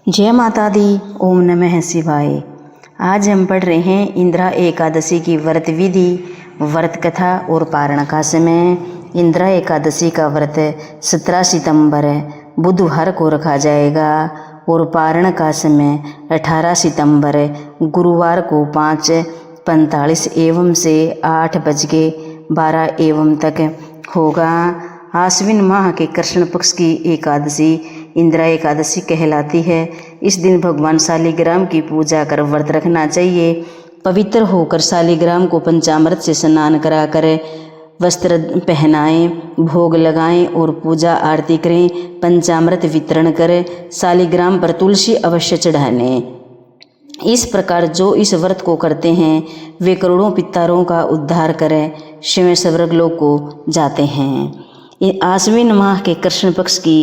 जय माता दी। ओम नमः शिवाय। आज हम पढ़ रहे हैं इंदिरा एकादशी की व्रत विधि, व्रत कथा और पारण का समय। इंदिरा एकादशी का व्रत 17 सितंबर बुधवार को रखा जाएगा और पारण का समय 18 सितंबर गुरुवार को 5:45 एवं से 8:12 एवं तक होगा। आश्विन माह के कृष्ण पक्ष की एकादशी इंदिरा एकादशी कहलाती है। इस दिन भगवान शालिग्राम की पूजा कर व्रत रखना चाहिए। पवित्र होकर शालिग्राम को पंचामृत से स्नान कराकर वस्त्र पहनाएं, भोग लगाएं और पूजा आरती करें। पंचामृत वितरण कर शालिग्राम पर तुलसी अवश्य चढ़ाने। इस प्रकार जो इस व्रत को करते हैं वे करोड़ों पितरों का उद्धार करें स्वयं स्वर्ग लोक को जाते हैं। आश्विन माह के कृष्ण पक्ष की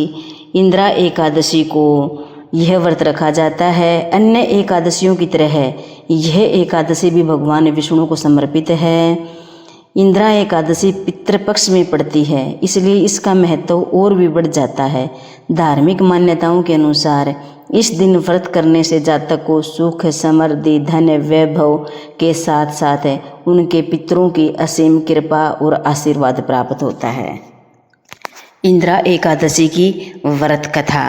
इंदिरा एकादशी को यह व्रत रखा जाता है। अन्य एकादशियों की तरह यह एकादशी भी भगवान विष्णु को समर्पित है। इंदिरा एकादशी पितृपक्ष में पड़ती है, इसलिए इसका महत्व और भी बढ़ जाता है। धार्मिक मान्यताओं के अनुसार इस दिन व्रत करने से जातक को सुख, समृद्धि, धन, वैभव के साथ साथ उनके पितरों की असीम कृपा और आशीर्वाद प्राप्त होता है। इंदिरा एकादशी की व्रत कथा।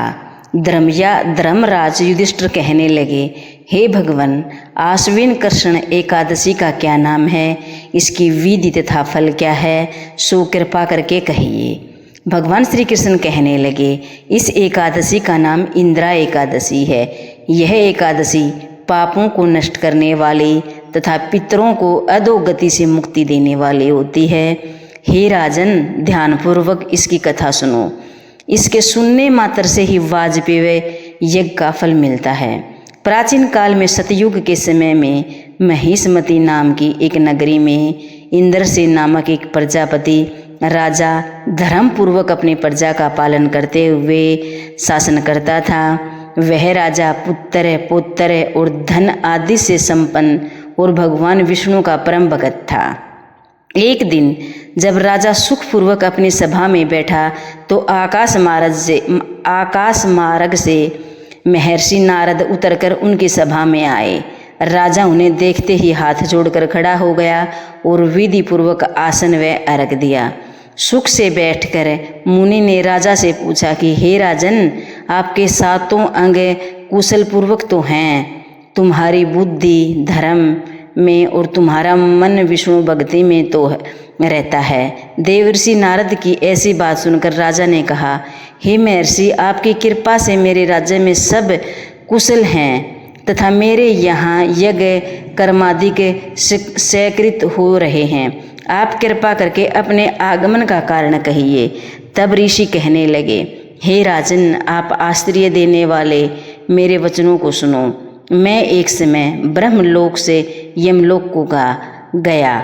धर्मराज युधिष्ठिर कहने लगे, हे भगवान, आश्विन कृष्ण एकादशी का क्या नाम है, इसकी विधि तथा फल क्या है, सो कृपा करके कहिए। भगवान श्री कृष्ण कहने लगे, इस एकादशी का नाम इंदिरा एकादशी है। यह एकादशी पापों को नष्ट करने वाली तथा पितरों को अधोगति से मुक्ति देने वाली होती है। हे राजन, ध्यानपूर्वक इसकी कथा सुनो। इसके सुनने मात्र से ही वाजपेय यज्ञ का फल मिलता है। प्राचीन काल में सतयुग के समय में महिष्मती नाम की एक नगरी में इंद्रसेन नामक एक प्रजापति राजा धर्मपूर्वक अपनी प्रजा का पालन करते हुए शासन करता था। वह राजा पुत्र, पौत्र और धन आदि से संपन्न और भगवान विष्णु का परम भक्त था। एक दिन जब राजा सुखपूर्वक अपनी सभा में बैठा तो आकाश मार्ग से महर्षि नारद उतरकर उनकी सभा में आए। राजा उन्हें देखते ही हाथ जोड़कर खड़ा हो गया और विधि पूर्वक आसन व अर्घ दिया। सुख से बैठकर मुनि ने राजा से पूछा कि हे राजन, आपके सातों अंग कुशल पूर्वक तो हैं, तुम्हारी बुद्धि धर्म में और तुम्हारा मन विष्णु भक्ति में तो रहता है। देवर्षि नारद की ऐसी बात सुनकर राजा ने कहा, हे महर्षि, आपकी कृपा से मेरे राज्य में सब कुशल हैं तथा मेरे यहाँ यज्ञ कर्मादि के स्वीकृत हो रहे हैं। आप कृपा करके अपने आगमन का कारण कहिए। तब ऋषि कहने लगे, हे राजन, आप आश्चर्य देने वाले मेरे वचनों को सुनो। मैं एक समय ब्रह्मलोक से यमलोक को गया।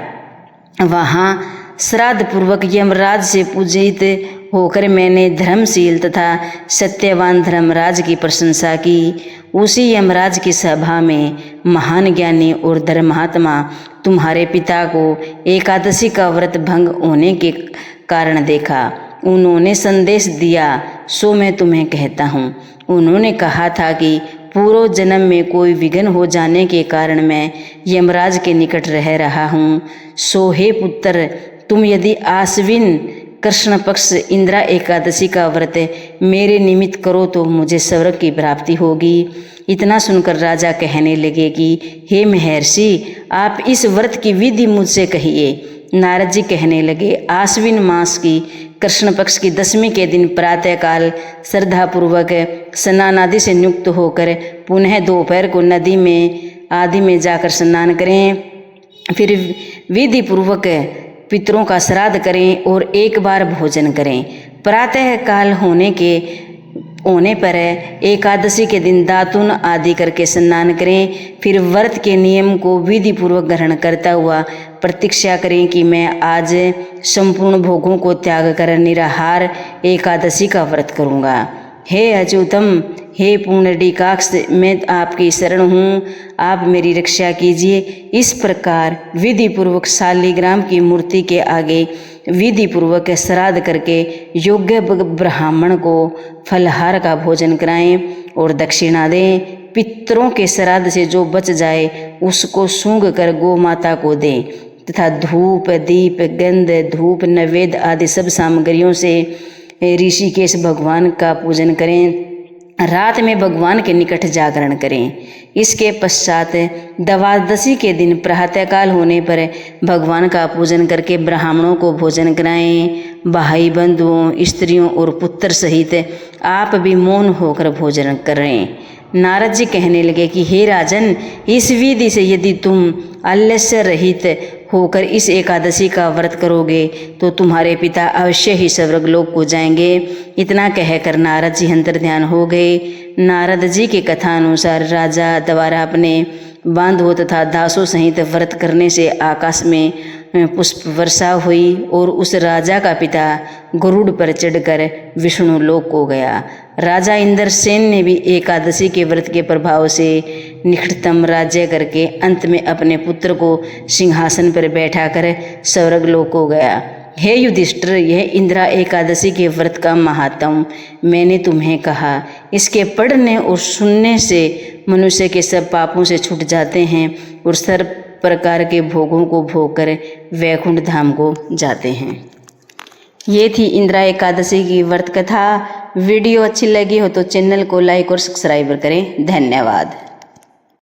वहाँ श्राद्ध पूर्वक यमराज से पूजित होकर मैंने धर्मशील तथा सत्यवान धर्मराज की प्रशंसा की। उसी यमराज की सभा में महान ज्ञानी और धर्मात्मा तुम्हारे पिता को एकादशी का व्रत भंग होने के कारण देखा। उन्होंने संदेश दिया, सो मैं तुम्हें कहता हूँ। उन्होंने कहा था कि पूर्व जन्म में कोई विघ्न हो जाने के कारण मैं यमराज के निकट रह रहा हूँ। सो हे पुत्र, तुम यदि आश्विन कृष्ण पक्ष इंदिरा एकादशी का व्रत मेरे निमित्त करो तो मुझे स्वर्ग की प्राप्ति होगी। इतना सुनकर राजा कहने लगे कि हे महर्षि, आप इस व्रत की विधि मुझसे कहिए। नारद जी कहने लगे, आश्विन मास की कृष्ण पक्ष की 10वीं के दिन प्रातःकाल श्रद्धापूर्वक स्नान आदि से नियुक्त होकर पुनः दोपहर को नदी में आदि में जाकर स्नान करें। फिर विधि पूर्वक पितरों का श्राद्ध करें और एक बार भोजन करें। प्रातःकाल होने पर एकादशी के दिन दातून आदि करके स्नान करें। फिर व्रत के नियम को विधि पूर्वक ग्रहण करता हुआ प्रतीक्षा करें कि मैं आज संपूर्ण भोगों को त्याग कर निराहार एकादशी का व्रत करूँगा। हे अच्युतम, हे पुंडरीकाक्ष, मैं आपकी शरण हूँ, आप मेरी रक्षा कीजिए। इस प्रकार विधि पूर्वक शालिग्राम की मूर्ति के आगे विधि पूर्वक श्राद्ध करके योग्य ब्राह्मण को फलहार का भोजन कराएं और दक्षिणा दें। पितरों के श्राद्ध से जो बच जाए उसको सूंघ कर गौ माता को दें तथा धूप दीप गंध धूप नैवेद्य आदि सब सामग्रियों से ऋषिकेश भगवान का पूजन करें। रात में भगवान के निकट जागरण करें। इसके पश्चात द्वादशी के दिन प्रातःकाल होने पर भगवान का पूजन करके ब्राह्मणों को भोजन कराएं। भाई बंधुओं स्त्रियों और पुत्र सहित आप भी मौन होकर भोजन करें। नारद जी कहने लगे कि हे राजन, इस विधि से यदि तुम आलस्य रहित होकर इस एकादशी का व्रत करोगे तो तुम्हारे पिता अवश्य ही स्वर्गलोक को जाएंगे। इतना कहकर नारद जी अंतर्ध्यान हो गए। नारद जी की कथा अनुसार राजा द्वारा अपने बांधवों तथा दासों सहित व्रत करने से आकाश में पुष्प वर्षा हुई और उस राजा का पिता गरुड़ पर चढ़कर विष्णु लोक को गया। राजा इंद्रसेन ने भी एकादशी के व्रत के प्रभाव से निकटतम राज्य करके अंत में अपने पुत्र को सिंहासन पर बैठाकर स्वर्गलोक को गया। हे युधिष्ठिर, यह इंदिरा एकादशी के व्रत का महात्म मैंने तुम्हें कहा। इसके पढ़ने और सुनने से मनुष्य के सब पापों से छूट जाते हैं और सर्व प्रकार के भोगों को भोग कर वैकुंठ धाम को जाते हैं। ये थी इंदिरा एकादशी की व्रत कथा। वीडियो अच्छी लगी हो तो चैनल को लाइक और सब्सक्राइब करें। धन्यवाद।